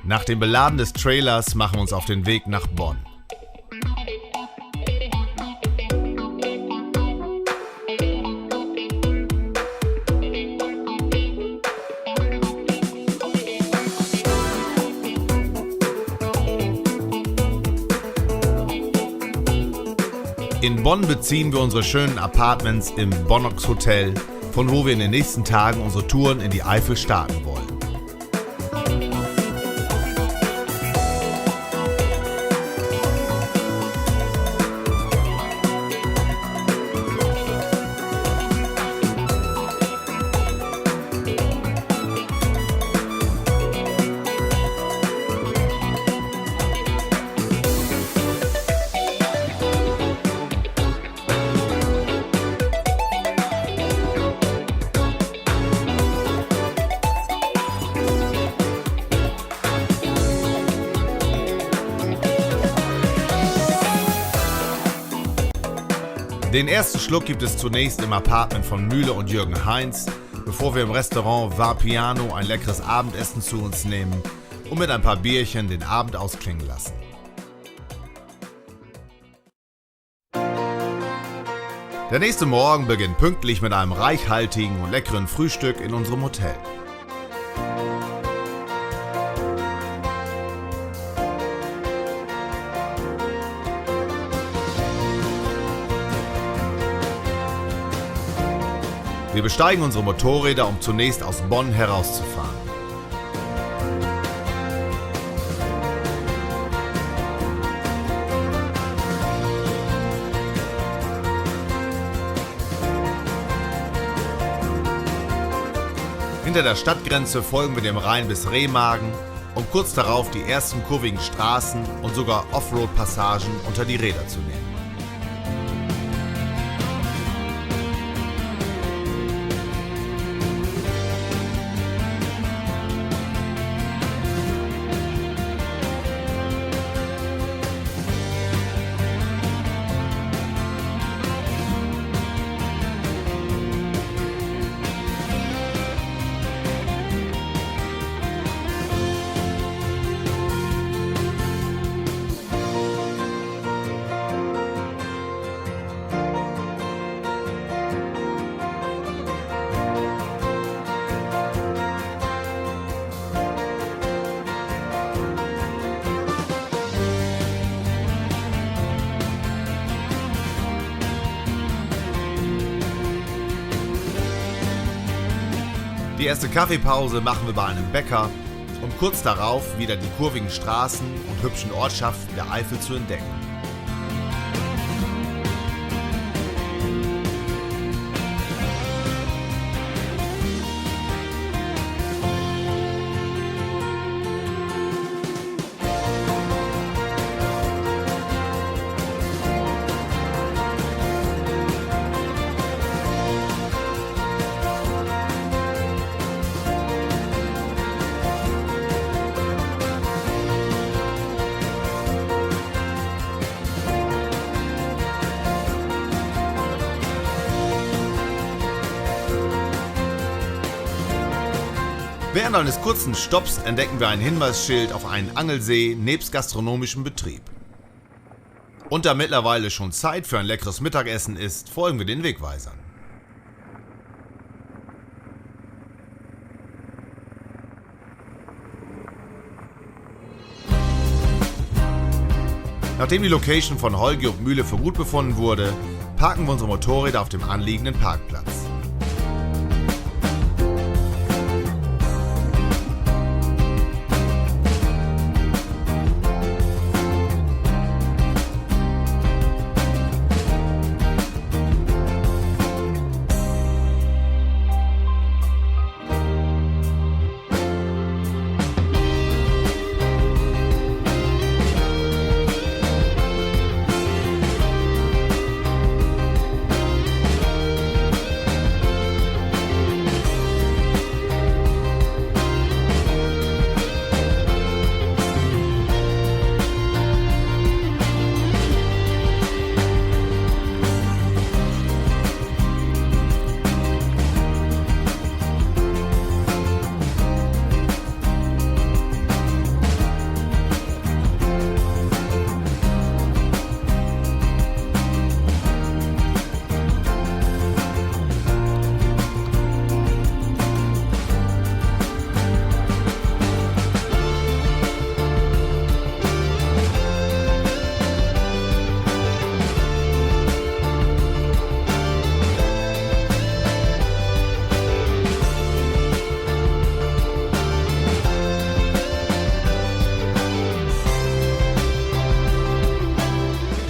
Nach dem Beladen des Trailers machen wir uns auf den Weg nach Bonn. In Bonn beziehen wir unsere schönen Apartments im Bonnox Hotel, von wo wir in den nächsten Tagen unsere Touren in die Eifel starten wollen. Den ersten Schluck gibt es zunächst im Apartment von Mühle und Jürgen Heinz, bevor wir im Restaurant Va Piano ein leckeres Abendessen zu uns nehmen und mit ein paar Bierchen den Abend ausklingen lassen. Der nächste Morgen beginnt pünktlich mit einem reichhaltigen und leckeren Frühstück in unserem Hotel. Wir besteigen unsere Motorräder, um zunächst aus Bonn herauszufahren. Hinter der Stadtgrenze folgen wir dem Rhein bis Remagen, um kurz darauf die ersten kurvigen Straßen und sogar Offroad-Passagen unter die Räder zu nehmen. Die erste Kaffeepause machen wir bei einem Bäcker, um kurz darauf wieder die kurvigen Straßen und hübschen Ortschaften der Eifel zu entdecken. Während eines kurzen Stopps entdecken wir ein Hinweisschild auf einen Angelsee nebst gastronomischem Betrieb. Und da mittlerweile schon Zeit für ein leckeres Mittagessen ist, folgen wir den Wegweisern. Nachdem die Location von Holgi und Mühle für gut befunden wurde, parken wir unsere Motorräder auf dem anliegenden Parkplatz.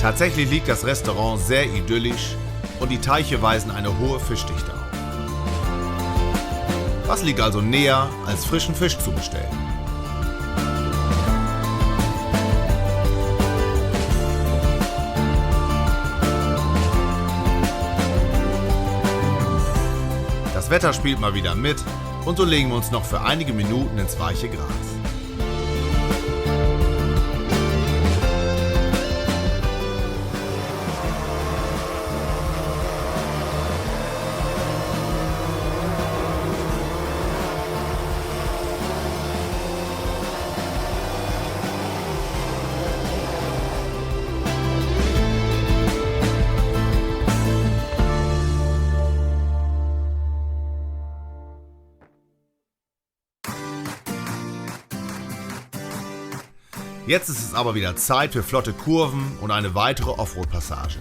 Tatsächlich liegt das Restaurant sehr idyllisch und die Teiche weisen eine hohe Fischdichte auf. Was liegt also näher, als frischen Fisch zu bestellen? Das Wetter spielt mal wieder mit und so legen wir uns noch für einige Minuten ins weiche Gras. Jetzt ist es aber wieder Zeit für flotte Kurven und eine weitere Offroad-Passage.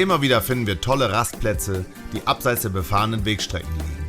Immer wieder finden wir tolle Rastplätze, die abseits der befahrenen Wegstrecken liegen.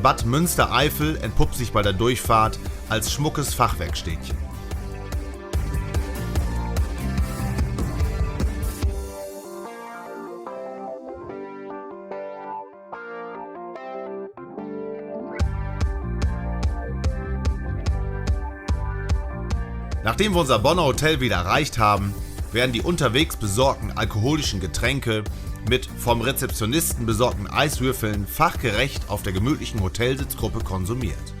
Bad Münstereifel entpuppt sich bei der Durchfahrt als schmuckes Fachwerkstädtchen. Nachdem wir unser Bonner Hotel wieder erreicht haben, werden die unterwegs besorgten alkoholischen Getränke mit vom Rezeptionisten besorgten Eiswürfeln fachgerecht auf der gemütlichen Hotelsitzgruppe konsumiert.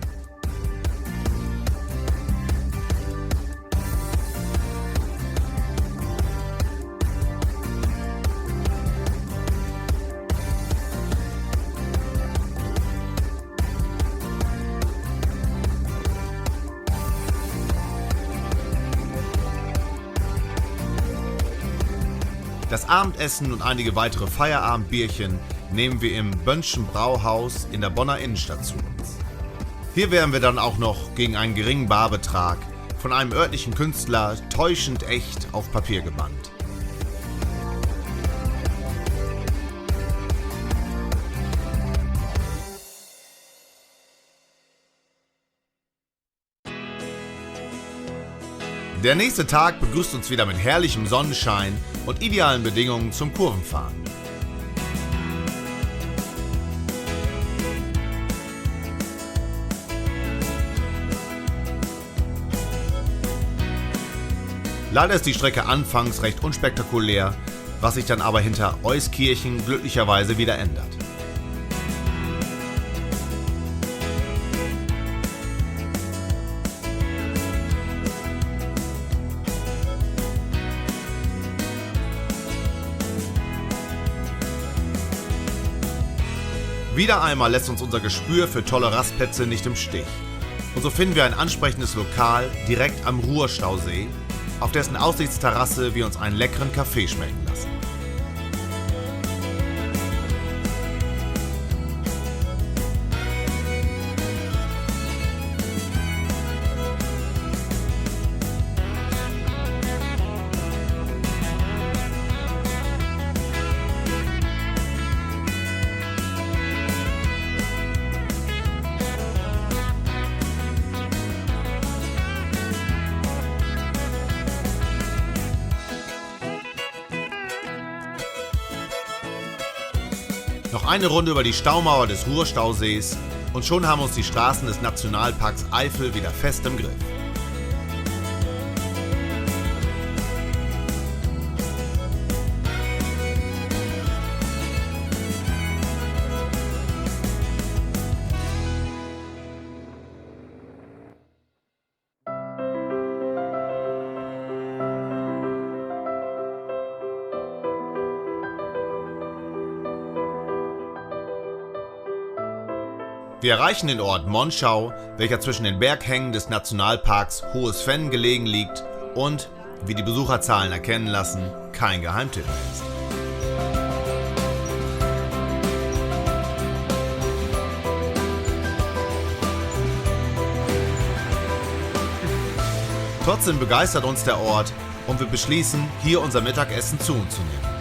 Das Abendessen und einige weitere Feierabendbierchen nehmen wir im Bönnschen Brauhaus in der Bonner Innenstadt zu uns. Hier werden wir dann auch noch gegen einen geringen Barbetrag von einem örtlichen Künstler täuschend echt auf Papier gebannt. Der nächste Tag begrüßt uns wieder mit herrlichem Sonnenschein und idealen Bedingungen zum Kurvenfahren. Leider ist die Strecke anfangs recht unspektakulär, was sich dann aber hinter Euskirchen glücklicherweise wieder ändert. Wieder einmal lässt uns unser Gespür für tolle Rastplätze nicht im Stich. Und so finden wir ein ansprechendes Lokal direkt am Ruhrstausee, auf dessen Aussichtsterrasse wir uns einen leckeren Kaffee schmecken lassen. Noch eine Runde über die Staumauer des Ruhrstausees und schon haben uns die Straßen des Nationalparks Eifel wieder fest im Griff. Wir erreichen den Ort Monschau, welcher zwischen den Berghängen des Nationalparks Hohes Venn gelegen liegt und, wie die Besucherzahlen erkennen lassen, kein Geheimtipp mehr ist. Trotzdem begeistert uns der Ort und wir beschließen, hier unser Mittagessen zu uns zu nehmen.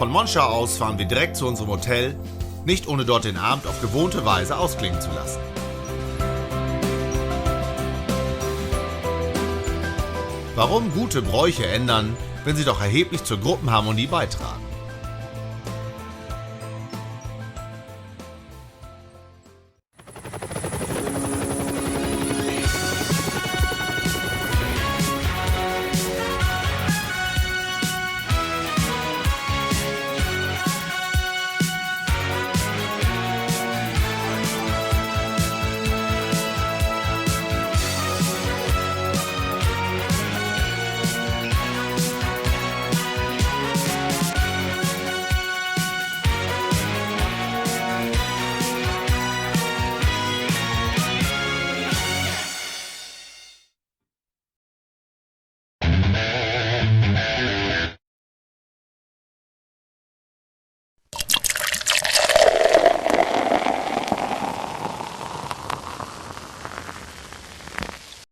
Von Monschau aus fahren wir direkt zu unserem Hotel, nicht ohne dort den Abend auf gewohnte Weise ausklingen zu lassen. Warum gute Bräuche ändern, wenn sie doch erheblich zur Gruppenharmonie beitragen?